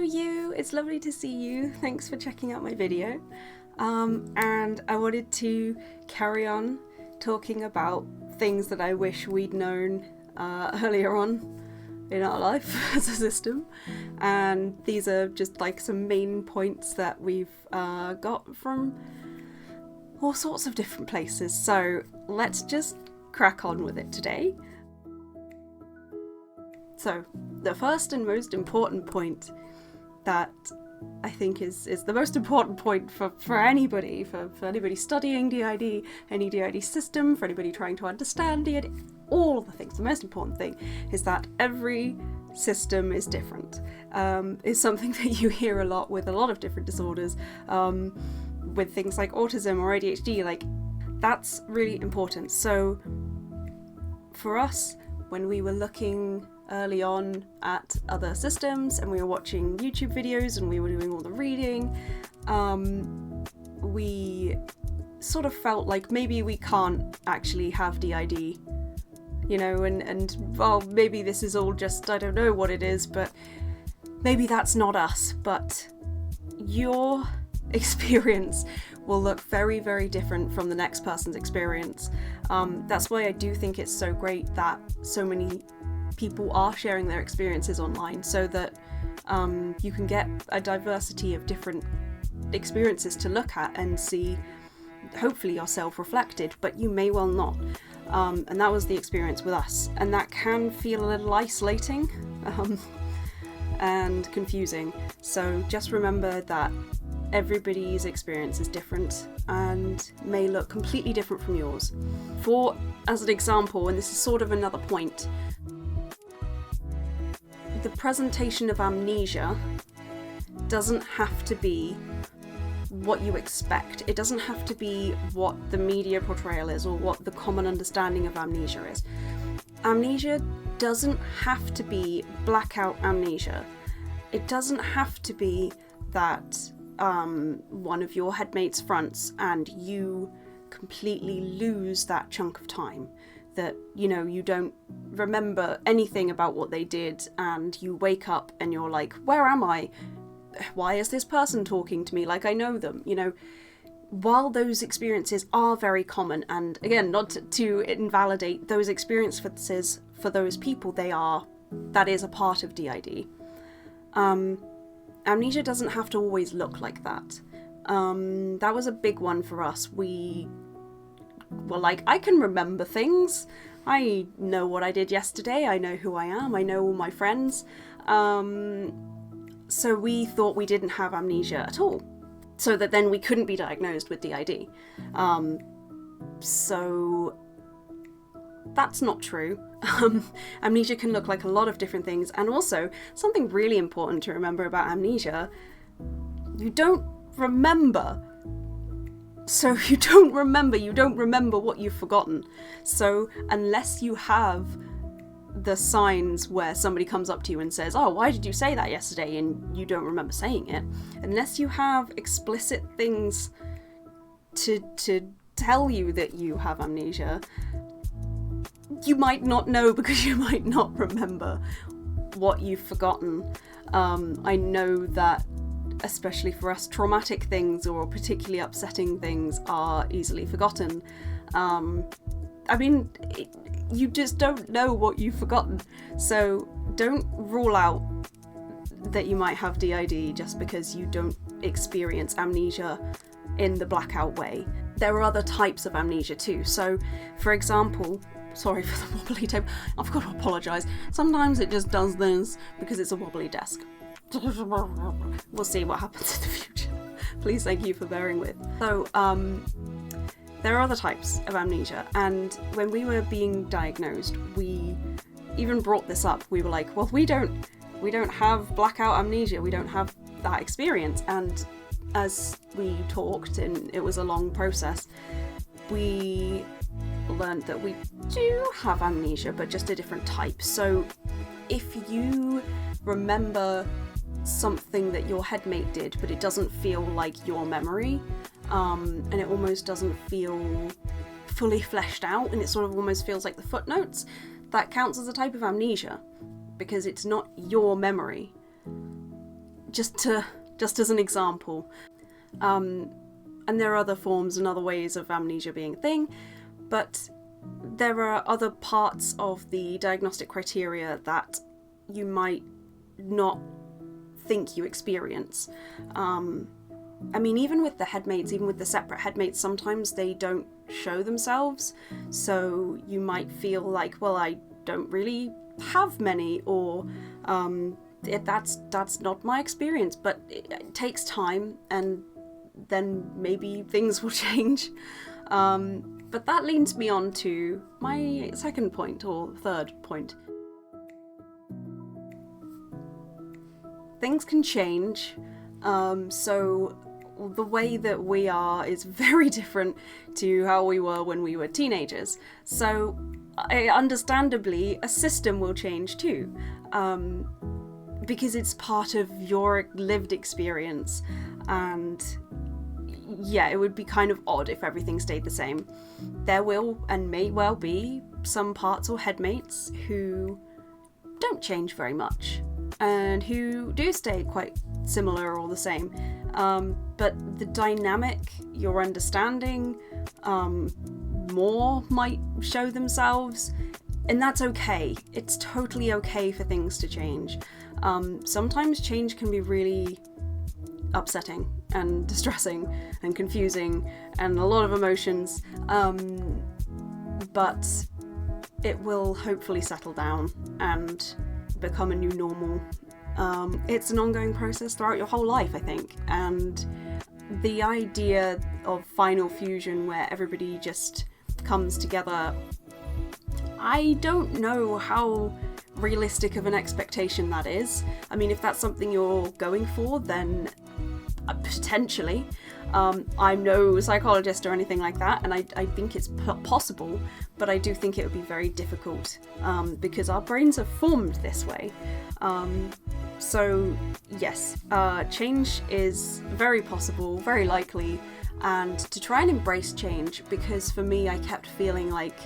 you, it's lovely to see you. Thanks for checking out my video. And I wanted to carry on talking about things that I wish we'd known earlier on in our life as a system. And these are just like some main points that we've got from all sorts of different places. So let's just crack on with it today. So the first and most important point that I think is the most important point for anybody, for anybody studying DID, any DID system, for anybody trying to understand DID, all of the things. The most important thing is that every system is different. It's something that you hear a lot with a lot of different disorders, with things like autism or ADHD, like that's really important. So for us, when we were looking early on at other systems and we were watching YouTube videos and we were doing all the reading, we sort of felt like maybe we can't actually have DID, you know, and well, maybe this is all just, I don't know what it is, but maybe that's not us. But your experience will look very, very different from the next person's experience. That's why I do think it's so great that so many people are sharing their experiences online, so that you can get a diversity of different experiences to look at and see, hopefully yourself reflected, but you may well not. And that was the experience with us, and that can feel a little isolating and confusing. So just remember that everybody's experience is different and may look completely different from yours. As an example, and this is sort of another point, the presentation of amnesia doesn't have to be what you expect. It doesn't have to be what the media portrayal is or what the common understanding of amnesia is. Amnesia doesn't have to be blackout amnesia. It doesn't have to be that one of your headmates fronts and you completely lose that chunk of time. That, you know, you don't remember anything about what they did and you wake up and you're like, where am I? Why is this person talking to me like I know them? You know, while those experiences are very common, and again, not to invalidate those experiences for those people, that is a part of DID. Amnesia doesn't have to always look like that. That was a big one for us. We were like, I can remember things. I know what I did yesterday. I know who I am. I know all my friends. So we thought we didn't have amnesia at all, so that then we couldn't be diagnosed with DID. So that's not true. Amnesia can look like a lot of different things, and also something really important to remember about amnesia: you don't remember. So you don't remember what you've forgotten. So unless you have the signs where somebody comes up to you and says, oh, why did you say that yesterday? And you don't remember saying it. Unless you have explicit things to tell you that you have amnesia, you might not know, because you might not remember what you've forgotten. I know that, especially for us, traumatic things or particularly upsetting things are easily forgotten. You just don't know what you've forgotten. So don't rule out that you might have DID just because you don't experience amnesia in the blackout way. There are other types of amnesia too. So, for example, sorry for the wobbly tape, I've got to apologise. Sometimes it just does this because it's a wobbly desk. We'll see what happens in the future. Please, thank you for bearing with. So, there are other types of amnesia, and when we were being diagnosed, we even brought this up. We were like, well, we don't have blackout amnesia. We don't have that experience. And as we talked, and it was a long process, we learned that we do have amnesia, but just a different type. So if you remember something that your headmate did, but it doesn't feel like your memory, and it almost doesn't feel fully fleshed out, and it sort of almost feels like the footnotes, that counts as a type of amnesia, because it's not your memory. just as an example. And there are other forms and other ways of amnesia being a thing, but there are other parts of the diagnostic criteria that you might not think you experience. I mean, even with the headmates, even with the separate headmates, sometimes they don't show themselves, so you might feel like, well, I don't really have many, or that's not my experience, but it takes time, and then maybe things will change. But that leads me on to my second point, or third point. Things can change, so the way that we are is very different to how we were when we were teenagers. So, understandably, a system will change too, because it's part of your lived experience, and yeah, it would be kind of odd if everything stayed the same. There will and may well be some parts or headmates who don't change very much, and who do stay quite similar or the same. But the dynamic, your understanding, more might show themselves, and that's okay. It's totally okay for things to change. Sometimes change can be really upsetting and distressing and confusing and a lot of emotions, but it will hopefully settle down and become a new normal. It's an ongoing process throughout your whole life, I think, and the idea of final fusion where everybody just comes together, I don't know how realistic of an expectation that is. I mean, if that's something you're going for, then potentially. I'm no psychologist or anything like that, and I think it's possible, but I do think it would be very difficult, because our brains are formed this way. So yes, change is very possible, very likely, and to try and embrace change, because for me I kept feeling like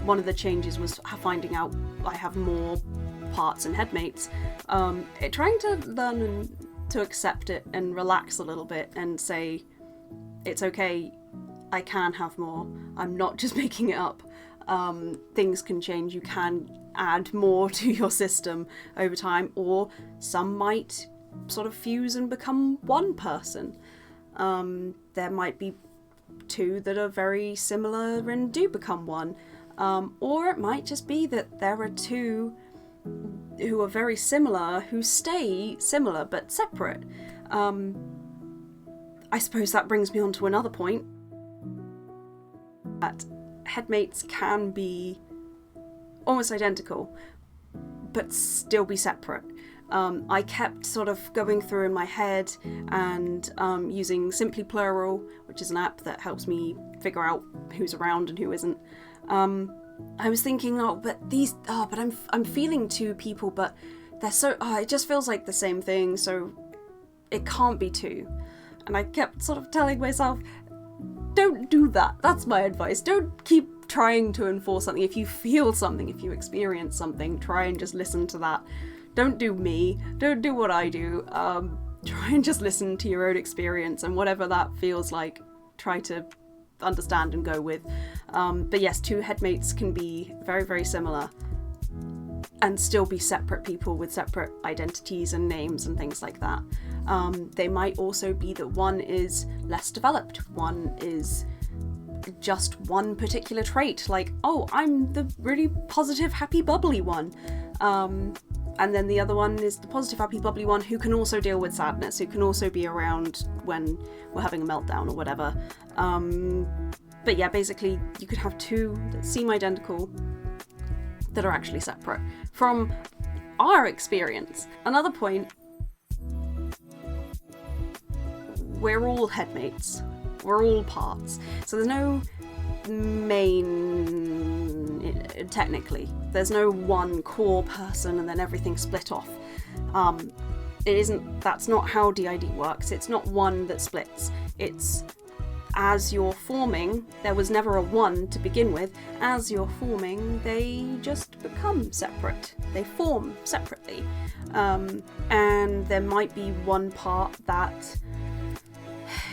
one of the changes was finding out I have more parts and headmates. Trying to learn to accept it and relax a little bit and say, it's okay, I can have more, I'm not just making it up. Things can change, you can add more to your system over time, or some might sort of fuse and become one person. There might be two that are very similar and do become one, or it might just be that there are two who are very similar who stay similar but separate. I suppose that brings me on to another point, that headmates can be almost identical but still be separate. I kept sort of going through in my head and using Simply Plural, which is an app that helps me figure out who's around and who isn't. I was thinking, but I'm feeling two people, but they're so, it just feels like the same thing, so it can't be two. And I kept sort of telling myself, don't do that. That's my advice. Don't keep trying to enforce something. If you feel something, if you experience something, try and just listen to that. Don't do me. Don't do what I do. Try and just listen to your own experience, and whatever that feels like, try to understand and go with. But yes, two headmates can be very, very similar and still be separate people with separate identities and names and things like that. They might also be that one is less developed, one is just one particular trait, like, oh, I'm the really positive, happy, bubbly one. And then the other one is the positive, happy, bubbly one who can also deal with sadness, who can also be around when we're having a meltdown or whatever. But yeah, basically you could have two that seem identical that are actually separate from our experience. Another point, we're all headmates. We're all parts. So there's no technically, there's no one core person and then everything split off. That's not how DID works. It's not one that splits. It's as you're forming, there was never a one to begin with. As you're forming, they just become separate. They form separately. And there might be one part that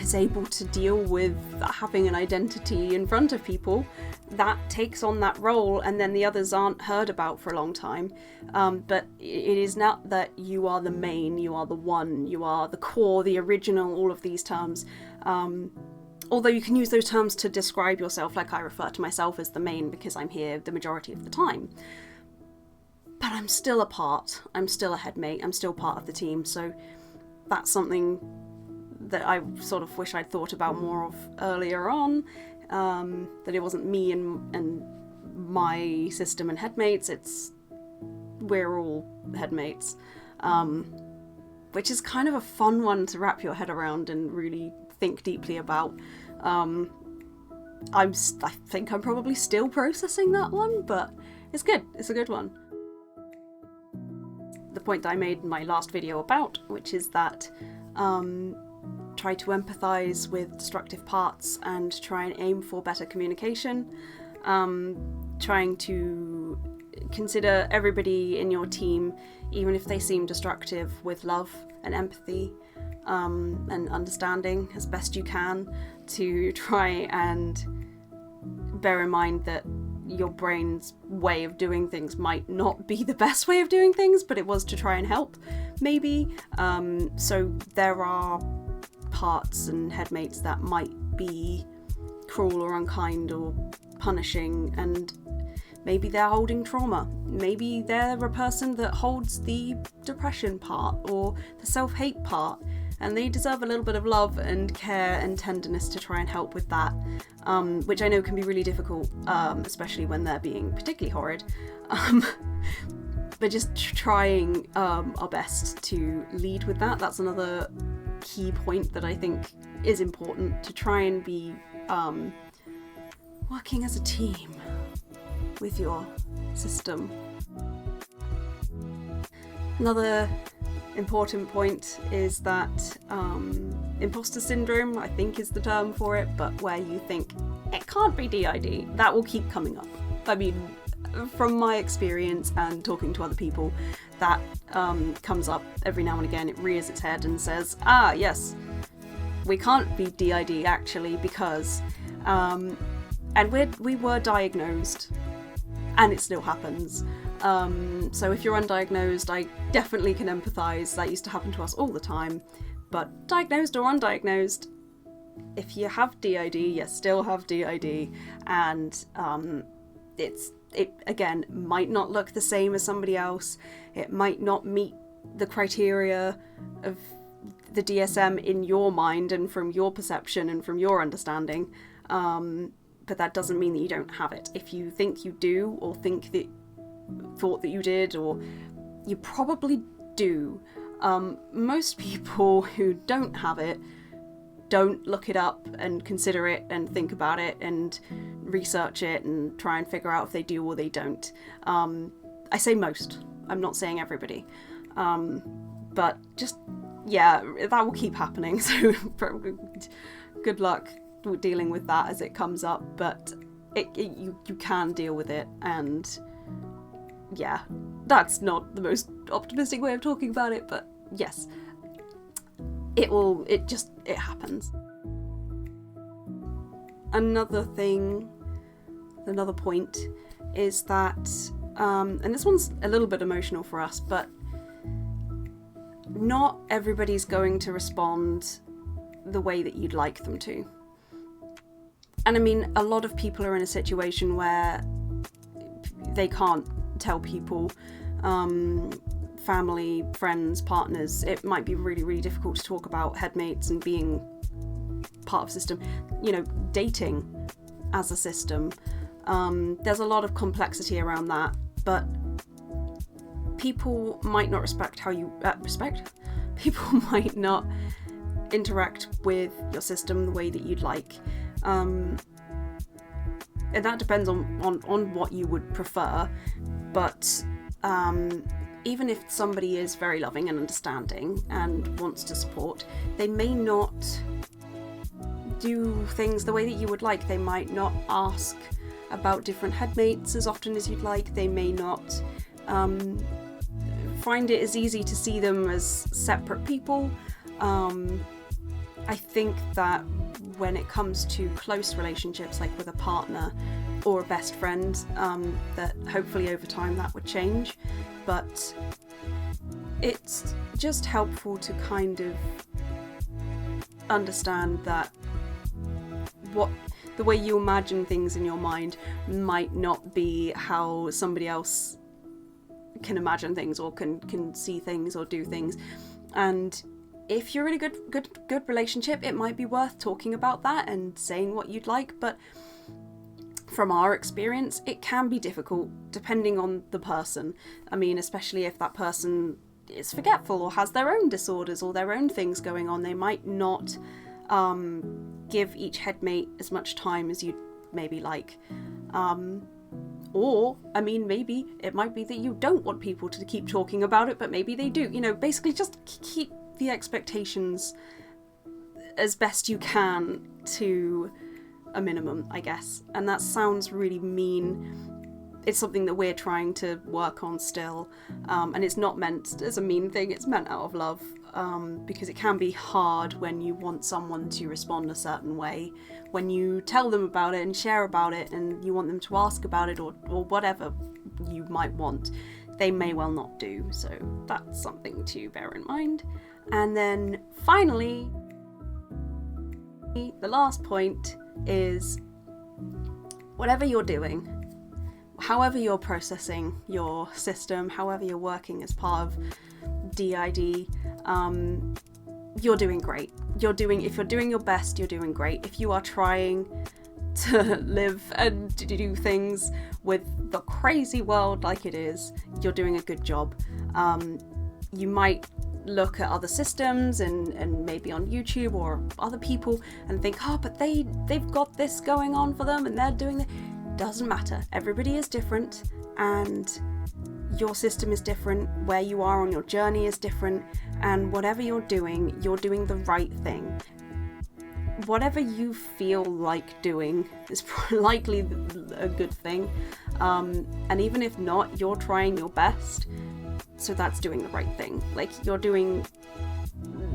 is able to deal with having an identity in front of people, that takes on that role, and then the others aren't heard about for a long time. But it is not that you are the main, you are the one, you are the core, the original, all of these terms. Although you can use those terms to describe yourself, like I refer to myself as the main because I'm here the majority of the time. But I'm still a part, I'm still a headmate, I'm still part of the team, so that's something that I sort of wish I'd thought about more of earlier on, that it wasn't me and my system and headmates, we're all headmates, which is kind of a fun one to wrap your head around and really think deeply about. I think I'm probably still processing that one, but it's good, it's a good one. The point that I made in my last video about, which is that try to empathise with destructive parts and try and aim for better communication, trying to consider everybody in your team, even if they seem destructive, with love and empathy and understanding as best you can, to try and bear in mind that your brain's way of doing things might not be the best way of doing things, but it was to try and help, maybe. So there are parts and headmates that might be cruel or unkind or punishing, and maybe they're holding trauma. Maybe they're a person that holds the depression part or the self-hate part, and they deserve a little bit of love and care and tenderness to try and help with that, which I know can be really difficult, especially when they're being particularly horrid. But just trying our best to lead with that. That's another key point that I think is important, to try and be working as a team with your system. Another important point is that imposter syndrome, I think is the term for it, but where you think it can't be DID, that will keep coming up. I mean, from my experience and talking to other people, that comes up every now and again. It rears its head and says, yes, we can't be DID actually, because and we were diagnosed, and it still happens. So if you're undiagnosed, I definitely can empathise. That used to happen to us all the time. But diagnosed or undiagnosed, if you have DID, you still have DID, and it again might not look the same as somebody else. It might not meet the criteria of the DSM in your mind and from your perception and from your understanding. But that doesn't mean that you don't have it. If you think you do, or thought that you did, or you probably do. Most people who don't have it don't look it up and consider it and think about it and research it and try and figure out if they do or they don't. I say most. I'm not saying everybody. But just, yeah, that will keep happening. So good luck dealing with that as it comes up. But you can deal with it, and yeah, that's not the most optimistic way of talking about it, but yes, it happens. Another point is that, and this one's a little bit emotional for us, but not everybody's going to respond the way that you'd like them to. And I mean, a lot of people are in a situation where they can't tell people, family, friends, partners. It might be really, really difficult to talk about headmates and being part of a system. You know, dating as a system. There's a lot of complexity around that, but people might not respect how you people might not interact with your system the way that you'd like. And that depends on what you would prefer, but even if somebody is very loving and understanding and wants to support, they may not do things the way that you would like. They might not ask about different headmates as often as you'd like. They may not find it as easy to see them as separate people. I think that when it comes to close relationships, like with a partner or a best friend, that hopefully over time that would change. But it's just helpful to kind of understand that the way you imagine things in your mind might not be how somebody else can imagine things or can see things or do things. And if you're in a good relationship, it might be worth talking about that and saying what you'd like. But from our experience, it can be difficult depending on the person. I mean, especially if that person is forgetful or has their own disorders or their own things going on, they might not give each headmate as much time as you'd maybe like. Or, I mean, maybe it might be that you don't want people to keep talking about it, but maybe they do. You know, basically just keep the expectations as best you can to a minimum, I guess. And that sounds really mean. It's something that we're trying to work on still. And it's not meant as a mean thing, it's meant out of love. Because it can be hard when you want someone to respond a certain way. When you tell them about it and share about it and you want them to ask about it or whatever you might want, they may well not do. So that's something to bear in mind. And then finally, the last point is whatever you're doing, however you're processing your system, however you're working as part of DID, you're doing great. If you're doing your best, you're doing great. If you are trying to live and to do things with the crazy world like it is, you're doing a good job. You might look at other systems and maybe on YouTube or other people and think, oh, but they've got this going on for them and they're doing it. Doesn't matter. Everybody is different and your system is different, where you are on your journey is different, and whatever you're doing the right thing. Whatever you feel like doing is likely a good thing, and even if not, you're trying your best, so that's doing the right thing. Like, you're doing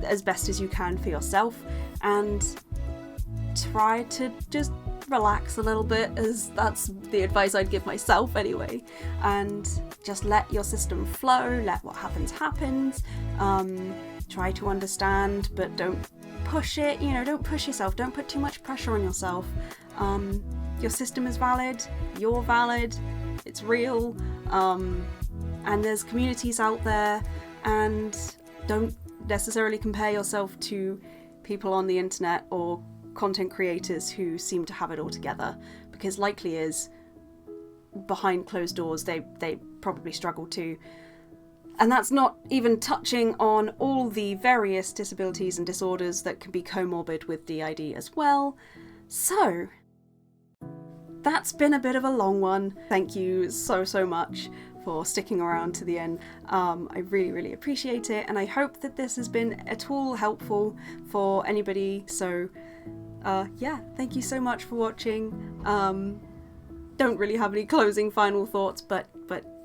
as best as you can for yourself, and try to just relax a little bit, as that's the advice I'd give myself anyway, and just let your system flow, let what happens. Try to understand, but don't push it, don't push yourself, don't put too much pressure on yourself. Your system is valid, you're valid, it's real, and there's communities out there, and don't necessarily compare yourself to people on the internet or content creators who seem to have it all together, because likely is behind closed doors they probably struggle too. And that's not even touching on all the various disabilities and disorders that can be comorbid with DID as well. So that's been a bit of a long one. Thank you so much for sticking around to the end. I really appreciate it, and I hope that this has been at all helpful for anybody. So yeah, thank you so much for watching. Don't really have any closing final thoughts, but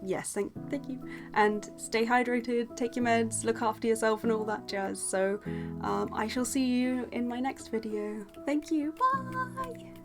yes, thank you. And stay hydrated, take your meds, look after yourself and all that jazz. So I shall see you in my next video. Thank you, bye!